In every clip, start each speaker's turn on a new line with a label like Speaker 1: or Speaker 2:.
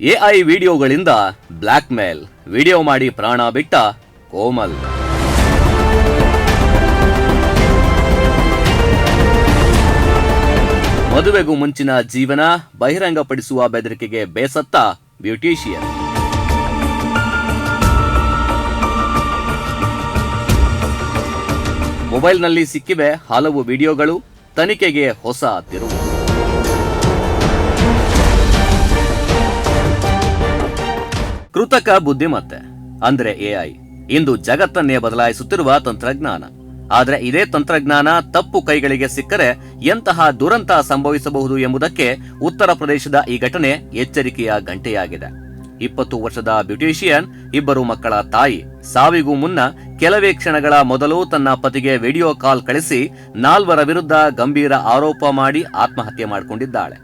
Speaker 1: AI ವಿಡಿಯೋಗಳಿಂದ black mail, video ಮಾಡಿ ಪ್ರಾಣ ಬಿಟ್ಟ ಕೋಮಲ್. ಮದುವೆಗೂ ಮುಂಚಿನ ಜೀವನ ಬಹಿರಂಗಪಡಿಸುವ ಬೆದರಿಕೆಗೆ ಬೇಸತ್ತ ಬ್ಯೂಟಿಷಿಯನ್. ಮೊಬೈಲ್ನಲ್ಲಿ ಸಿಕ್ಕಿವೆ ಹಲವು ವಿಡಿಯೋಗಳು, ತನಿಖೆಗೆ ಹೊಸ ತಿರುವು. ಕೃತಕ ಬುದ್ಧಿಮತ್ತೆ ಅಂದ್ರೆ ಎಐ ಇಂದು ಜಗತ್ತನ್ನೇ ಬದಲಾಯಿಸುತ್ತಿರುವ ತಂತ್ರಜ್ಞಾನ. ಆದರೆ ಇದೇ ತಂತ್ರಜ್ಞಾನ ತಪ್ಪು ಕೈಗಳಿಗೆ ಸಿಕ್ಕರೆ ಎಂತಹ ದುರಂತ ಸಂಭವಿಸಬಹುದು ಎಂಬುದಕ್ಕೆ ಉತ್ತರ ಪ್ರದೇಶದ ಈ ಘಟನೆ ಎಚ್ಚರಿಕೆಯ ಗಂಟೆಯಾಗಿದೆ. 20 ವರ್ಷದ ಬ್ಯೂಟಿಷಿಯನ್, 2 ಮಕ್ಕಳ ತಾಯಿ, ಸಾವಿಗೂ ಮುನ್ನ ಕೆಲವೇ ಕ್ಷಣಗಳ ಮೊದಲು ತನ್ನ ಪತಿಗೆ ವಿಡಿಯೋ ಕಾಲ್ ಕಳಿಸಿ 4 ವಿರುದ್ಧ ಗಂಭೀರ ಆರೋಪ ಮಾಡಿ ಆತ್ಮಹತ್ಯೆ ಮಾಡಿಕೊಂಡಿದ್ದಾಳೆ.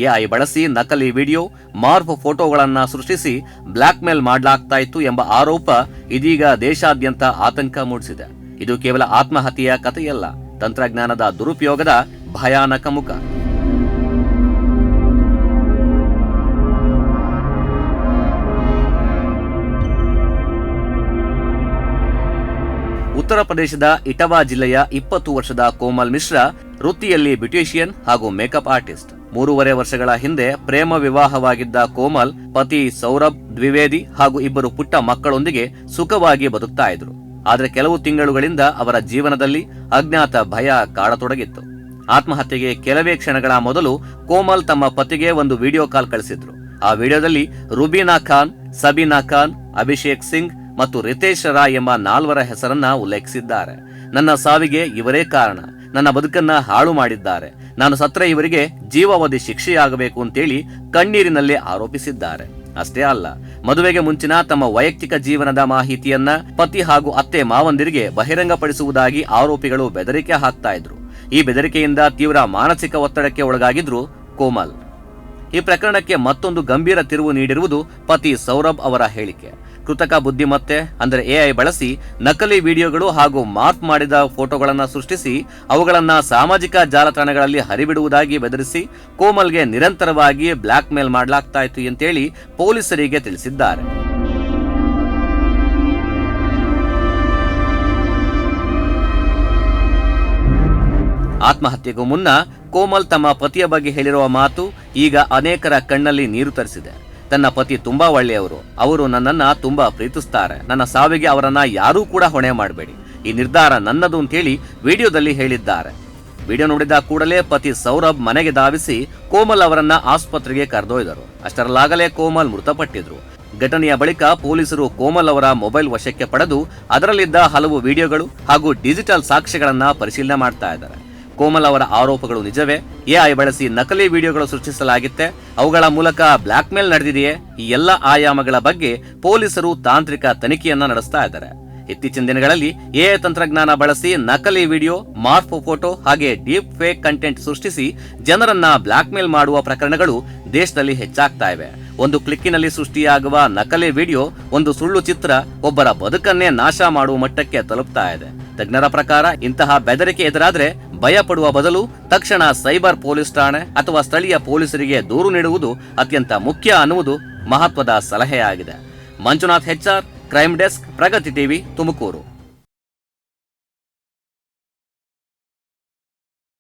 Speaker 1: ಎಐ ಬಳಸಿ ನಕಲಿ ವಿಡಿಯೋ, ಮಾರ್ಫ್ ಫೋಟೋಗಳನ್ನ ಸೃಷ್ಟಿಸಿ ಬ್ಲಾಕ್ ಮೇಲ್ ಮಾಡಲಾಗ್ತಾ ಇತ್ತು ಎಂಬ ಆರೋಪ ಇದೀಗ ದೇಶಾದ್ಯಂತ ಆತಂಕ ಮೂಡಿಸಿದೆ. ಇದು ಕೇವಲ ಆತ್ಮಹತ್ಯೆಯ ಕಥೆಯಲ್ಲ, ತಂತ್ರಜ್ಞಾನದ ದುರುಪಯೋಗದ ಭಯಾನಕ ಮುಖ. ಉತ್ತರ ಪ್ರದೇಶದ ಇಟವಾ ಜಿಲ್ಲೆಯ 20 ವರ್ಷದ ಕೋಮಲ್ ಮಿಶ್ರಾ ವೃತ್ತಿಯಲ್ಲಿ ಬ್ಯೂಟಿಷಿಯನ್ ಹಾಗೂ ಮೇಕಪ್ ಆರ್ಟಿಸ್ಟ್. 3.5 ವರ್ಷಗಳ ಹಿಂದೆ ಪ್ರೇಮ ವಿವಾಹವಾಗಿದ್ದ ಕೋಮಲ್ ಪತಿ ಸೌರಭ್ ದ್ವಿವೇದಿ ಹಾಗೂ 2 ಪುಟ್ಟ ಮಕ್ಕಳೊಂದಿಗೆ ಸುಖವಾಗಿ ಬದುಕ್ತಾ ಇದ್ರು. ಆದ್ರೆ ಕೆಲವು ತಿಂಗಳುಗಳಿಂದ ಅವರ ಜೀವನದಲ್ಲಿ ಅಜ್ಞಾತ ಭಯ ಕಾಡತೊಡಗಿತ್ತು. ಆತ್ಮಹತ್ಯೆಗೆ ಕೆಲವೇ ಕ್ಷಣಗಳ ಮೊದಲು ಕೋಮಲ್ ತಮ್ಮ ಪತಿಗೆ ಒಂದು ವಿಡಿಯೋ ಕಾಲ್ ಕಳಿಸಿದ್ರು. ಆ ವಿಡಿಯೋದಲ್ಲಿ ರುಬೀನಾ ಖಾನ್, ಸಬೀನಾ ಖಾನ್, ಅಭಿಷೇಕ್ ಸಿಂಗ್ ಮತ್ತು ರಿತೇಶ್ ರಾಯ್ ಎಂಬ 4 ಹೆಸರನ್ನ ಉಲ್ಲೇಖಿಸಿದ್ದಾರೆ. ನನ್ನ ಸಾವಿಗೆ ಇವರೇ ಕಾರಣ, ನನ್ನ ಬದುಕನ್ನ ಹಾಳು ಮಾಡಿದ್ದಾರೆ, ನಾನು ಸತ್ರೆ ಇವರಿಗೆ ಜೀವಾವಧಿ ಶಿಕ್ಷೆಯಾಗಬೇಕು ಅಂತೇಳಿ ಕಣ್ಣೀರಿನಲ್ಲೇ ಆರೋಪಿಸಿದ್ದಾರೆ. ಅಷ್ಟೇ ಅಲ್ಲ, ಮದುವೆಗೆ ಮುಂಚಿನ ತಮ್ಮ ವೈಯಕ್ತಿಕ ಜೀವನದ ಮಾಹಿತಿಯನ್ನ ಪತಿ ಹಾಗೂ ಅತ್ತೆ ಮಾವಂದಿರಿಗೆ ಬಹಿರಂಗಪಡಿಸುವುದಾಗಿ ಆರೋಪಿಗಳು ಬೆದರಿಕೆ ಹಾಕ್ತಾ ಇದ್ರು. ಈ ಬೆದರಿಕೆಯಿಂದ ತೀವ್ರ ಮಾನಸಿಕ ಒತ್ತಡಕ್ಕೆ ಒಳಗಾಗಿದ್ರು ಕೋಮಲ್. ಈ ಪ್ರಕರಣಕ್ಕೆ ಮತ್ತೊಂದು ಗಂಭೀರ ತಿರುವು ನೀಡಿರುವುದು ಪತಿ ಸೌರಭ್ ಅವರ ಹೇಳಿಕೆ. ಕೃತಕ ಬುದ್ಧಿಮತ್ತೆ ಅಂದರೆ ಎಐ ಬಳಸಿ ನಕಲಿ ವಿಡಿಯೋಗಳು ಹಾಗೂ ಮಾರ್ಫ್ ಮಾಡಿದ ಫೋಟೋಗಳನ್ನು ಸೃಷ್ಟಿಸಿ ಅವುಗಳನ್ನು ಸಾಮಾಜಿಕ ಜಾಲತಾಣಗಳಲ್ಲಿ ಹರಿಬಿಡುವುದಾಗಿ ಬೆದರಿಸಿ ಕೋಮಲ್ಗೆ ನಿರಂತರವಾಗಿ ಬ್ಲಾಕ್ ಮೇಲ್ ಮಾಡಲಾಗ್ತಾ ಇತ್ತು ಅಂತೇಳಿ ಪೊಲೀಸರಿಗೆ ತಿಳಿಸಿದ್ದಾರೆ. ಆತ್ಮಹತ್ಯೆಗೂ ಮುನ್ನ ಕೋಮಲ್ ತಮ್ಮ ಪತಿಯ ಬಗ್ಗೆ ಹೇಳಿರುವ ಮಾತು ಈಗ ಅನೇಕರ ಕಣ್ಣಲ್ಲಿ ನೀರು ತರಿಸಿದೆ. ತನ್ನ ಪತಿ ತುಂಬಾ ಒಳ್ಳೆಯವರು, ಅವರು ನನ್ನನ್ನ ತುಂಬಾ ಪ್ರೀತಿಸ್ತಾರೆ, ನನ್ನ ಸಾವಿಗೆ ಅವರನ್ನ ಯಾರೂ ಕೂಡ ಹೊಣೆ ಮಾಡಬೇಡಿ, ಈ ನಿರ್ಧಾರ ನನ್ನದು ಅಂತೇಳಿ ವಿಡಿಯೋದಲ್ಲಿ ಹೇಳಿದ್ದಾರೆ. ವಿಡಿಯೋ ನೋಡಿದ ಕೂಡಲೇ ಪತಿ ಸೌರಭ್ ಮನೆಗೆ ಧಾವಿಸಿ ಕೋಮಲ್ ಅವರನ್ನ ಆಸ್ಪತ್ರೆಗೆ ಕರೆದೊಯ್ದರು. ಅಷ್ಟರಲ್ಲಾಗಲೇ ಕೋಮಲ್ ಮೃತಪಟ್ಟಿದ್ರು. ಘಟನೆಯ ಬಳಿಕ ಪೊಲೀಸರು ಕೋಮಲ್ ಅವರ ಮೊಬೈಲ್ ವಶಕ್ಕೆ ಪಡೆದು ಅದರಲ್ಲಿದ್ದ ಹಲವು ವಿಡಿಯೋಗಳು ಹಾಗೂ ಡಿಜಿಟಲ್ ಸಾಕ್ಷ್ಯಗಳನ್ನ ಪರಿಶೀಲನೆ ಮಾಡ್ತಾ ಇದ್ದಾರೆ. ಕೋಮಲ್ ಅವರ ಆರೋಪಗಳು ನಿಜವೇ? ಎಐ ಬಳಸಿ ನಕಲಿ ವಿಡಿಯೋಗಳು ಸೃಷ್ಟಿಸಲಾಗಿತ್ತೆ? ಅವುಗಳ ಮೂಲಕ ಬ್ಲಾಕ್ ಮೇಲ್ ನಡೆದಿದೆಯೇ? ಈ ಎಲ್ಲ ಆಯಾಮಗಳ ಬಗ್ಗೆ ಪೊಲೀಸರು ತಾಂತ್ರಿಕ ತನಿಖೆಯನ್ನ ನಡೆಸ್ತಾ ಇದ್ದಾರೆ. ಇತ್ತೀಚಿನ ದಿನಗಳಲ್ಲಿ ಎಐ ತಂತ್ರಜ್ಞಾನ ಬಳಸಿ ನಕಲಿ ವಿಡಿಯೋ, ಮಾರ್ಫ್ ಫೋಟೋ ಹಾಗೆ ಡೀಪ್ ಫೇಕ್ ಕಂಟೆಂಟ್ ಸೃಷ್ಟಿಸಿ ಜನರನ್ನ ಬ್ಲಾಕ್ ಮೇಲ್ ಮಾಡುವ ಪ್ರಕರಣಗಳು ದೇಶದಲ್ಲಿ ಹೆಚ್ಚಾಗ್ತಾ ಇವೆ. ಒಂದು ಕ್ಲಿಕ್ಕಿನಲ್ಲಿ ಸೃಷ್ಟಿಯಾಗುವ ನಕಲಿ ವಿಡಿಯೋ, ಒಂದು ಸುಳ್ಳು ಚಿತ್ರ ಒಬ್ಬರ ಬದುಕನ್ನೇ ನಾಶ ಮಾಡುವ ಮಟ್ಟಕ್ಕೆ ತಲುಪ್ತಾ ಇದೆ. ತಜ್ಞರ ಪ್ರಕಾರ ಇಂತಹ ಬೆದರಿಕೆ ಎದುರಾದ್ರೆ ಭಯ ಪಡುವ ಬದಲು ತಕ್ಷಣ ಸೈಬರ್ ಪೊಲೀಸ್ ಠಾಣೆ ಅಥವಾ ಸ್ಥಳೀಯ ಪೊಲೀಸರಿಗೆ ದೂರು ನೀಡುವುದು ಅತ್ಯಂತ ಮುಖ್ಯ ಅನ್ನುವುದು ಮಹತ್ವದ ಸಲಹೆಯಾಗಿದೆ. ಮಂಜುನಾಥ್ HR, ಕ್ರೈಮ್ ಡೆಸ್ಕ್, ಪ್ರಗತಿ ಟಿವಿ, ತುಮಕೂರು.